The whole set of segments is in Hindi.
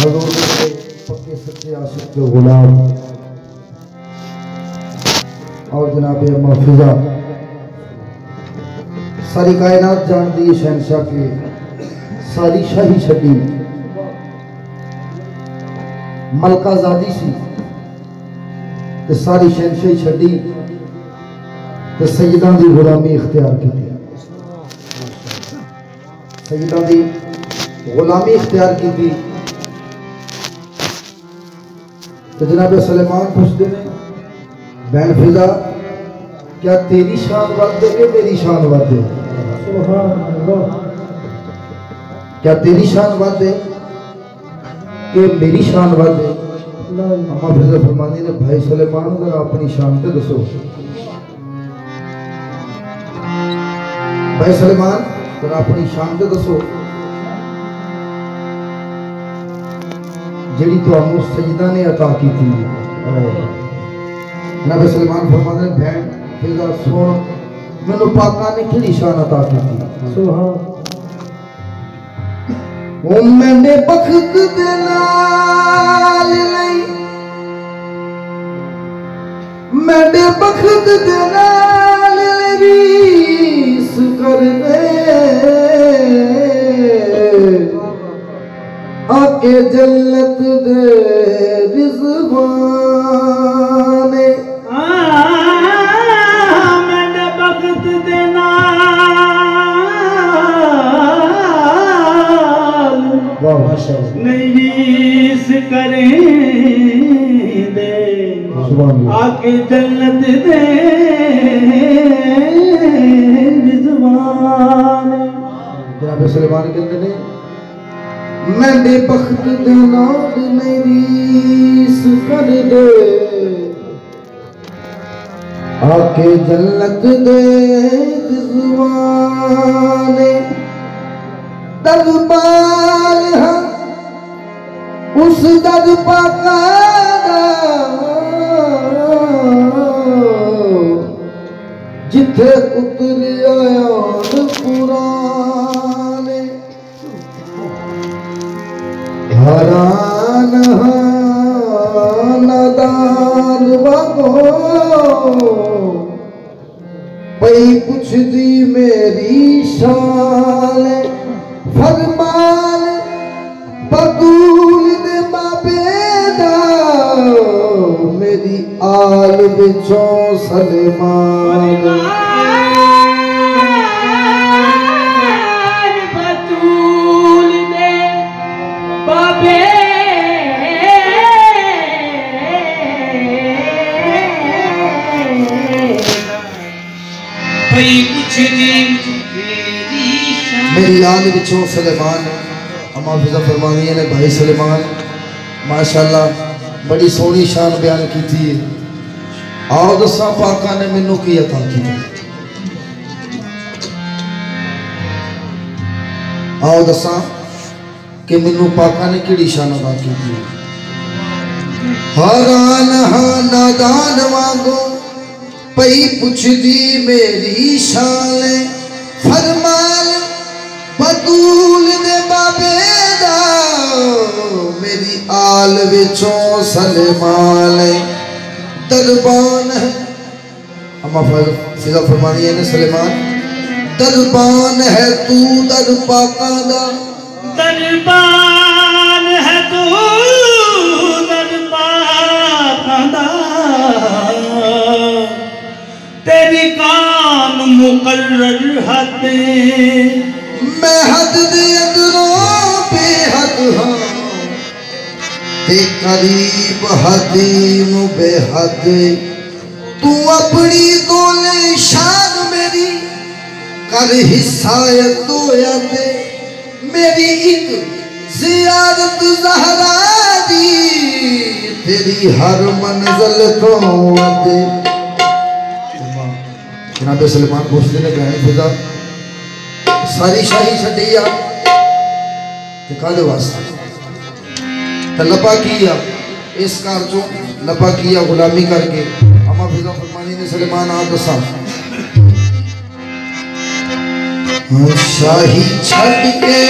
हजूर के पक्के सच्चे आशिक के गुलाम और जनाब महफूजा सारी कायनात जान दी शहनशाह के सारी शाही छड़ी मलका जादी सी ते सारी शहनशाही छड़ी ते सैयदां दी गुलामी इख्तियार की सैयदां दी गुलामी इख्तियार की थी। तो जनाब सलेमान पूछते हैं बहन फिजा क्या तेरी शान वध है कि मेरी शान वध है? क्या तेरी शान वध है कि मेरी शान वध है? अम्मा फिजा फरमानी ने भाई सलेमान जरा अपनी शान पे दसो। भाई सलेमान जरा अपनी शान पे दसो जेड़ी तुहानू सजदा ने अता की थी। नबी सलमान फरमाते हैं बहन फिजा सुन मैनू पाका ने किहड़ी शान अता की थी। सुभान ओ मैंने बख्त दे नाल नहीं मैंने बख्त दे नाल रीस कर दे आके जन्नत दे रिज़वाने मैंने बख्त दे नाल नहीं रीस करें दे आके जन्नत दे रिज़वाने। जनाब सलेमान कहते हैं मैंने बख्त दे नाल नहीं रीस कर दे आके जन्नत दे रिज़वाने दरबार है उस दर पाका जिथे उतरे आयान पुराने हरान नादान वागो पई पुछदी मेरी शान फरमान बतूल दे बाबेदा मेरी आल विचों सलेमान मेरी आल विचों सलेमान। अम्मा फिजा फरमानी ने भाई सलेमान माशाअल्लाह बड़ी सोहनी शान बयान की थी। आओ दसा पाका ने मैनू की अता की। आओ दसा कि मैनू पाका ने किहड़ी शान अता की थी। हरान नादान वांगो पई पुछदी मेरी शान फरमान बतूल दे बाबेदा मेरी आल विचों सलेमान दरबान है। अम्मा फिजा फरमानी है सलेमान दरबान है तू दर पाका दा दरबान है तू दर पाका दा तेरी कान मुकर्रर हते मैं हद दे अंदरों बेहद हाँ ते करीब हदीम बेहद तू अपनी दोले शान मेरी कर हिस्सायत दोया दे मेरी एक जियारत ज़हरा दी तेरी हर मंजिल तो दे। जनाब सलेमान पूछते ने बहन फिजा सारी शाही छड़ी आ ते कादे वास्ते ते लपा किया इस कार चो लपा किया गुलामी करके। अम्मा फिजा फरमानी ने सलेमान आ दसा शाही छड़ के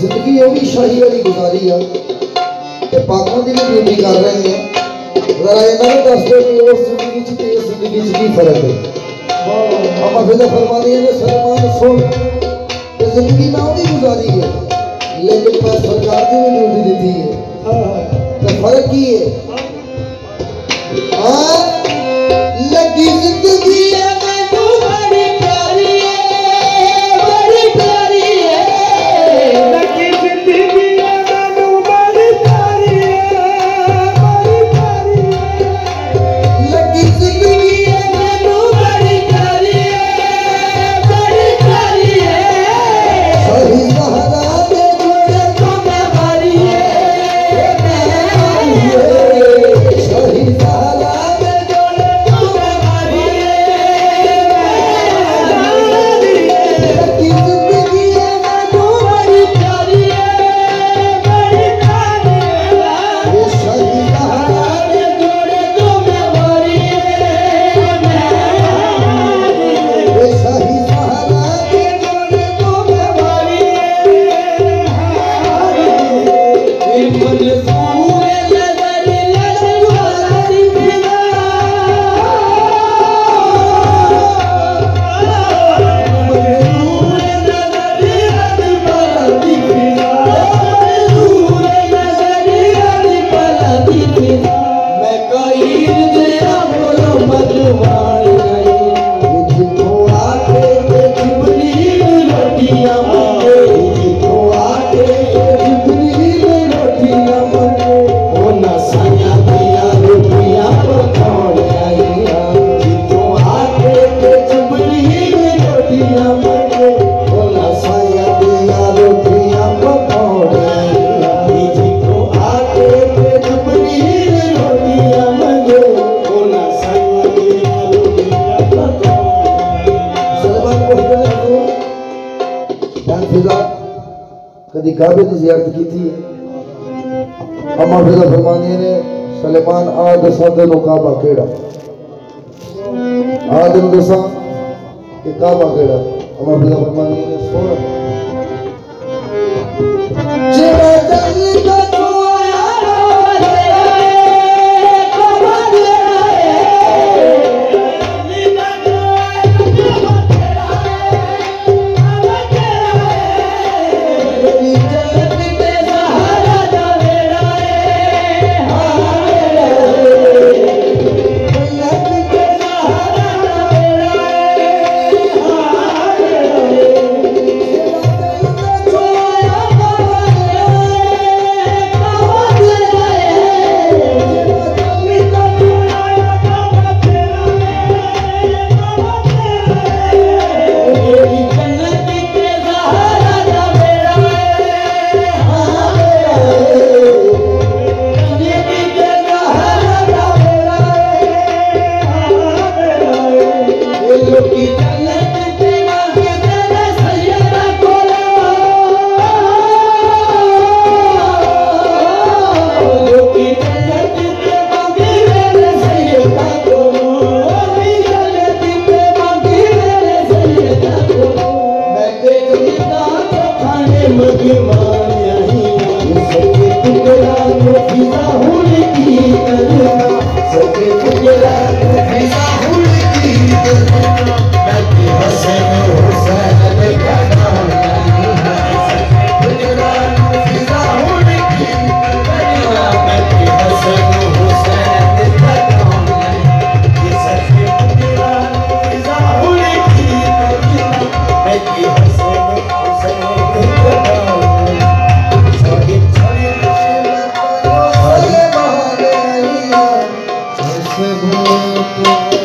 जिंदगी वो भी शाही वाली गुजारी है ते पाकों की भी ड्यूटी कर रहे हैं। जरा इन्होंने दस दो कि उस जिंदगी च ते इस जिंदगी च की फर्क है। अम्मा फिजा फरमाती है सलमान सुन ते जिंदगी ना वही गुजारी है लेकिन मैं सरकार की भी ड्यूटी दी है तो फर्क की है। लगी जिंदगी कभी काबे की ज़ियारत की थी। अम्मा फिजा फरमानी ने सलेमान आ दसा तेनों काबा केड़ा आ दिन दसा कि काबा केड़ा। अम्मा फिजा फरमानी ने सुन हो तो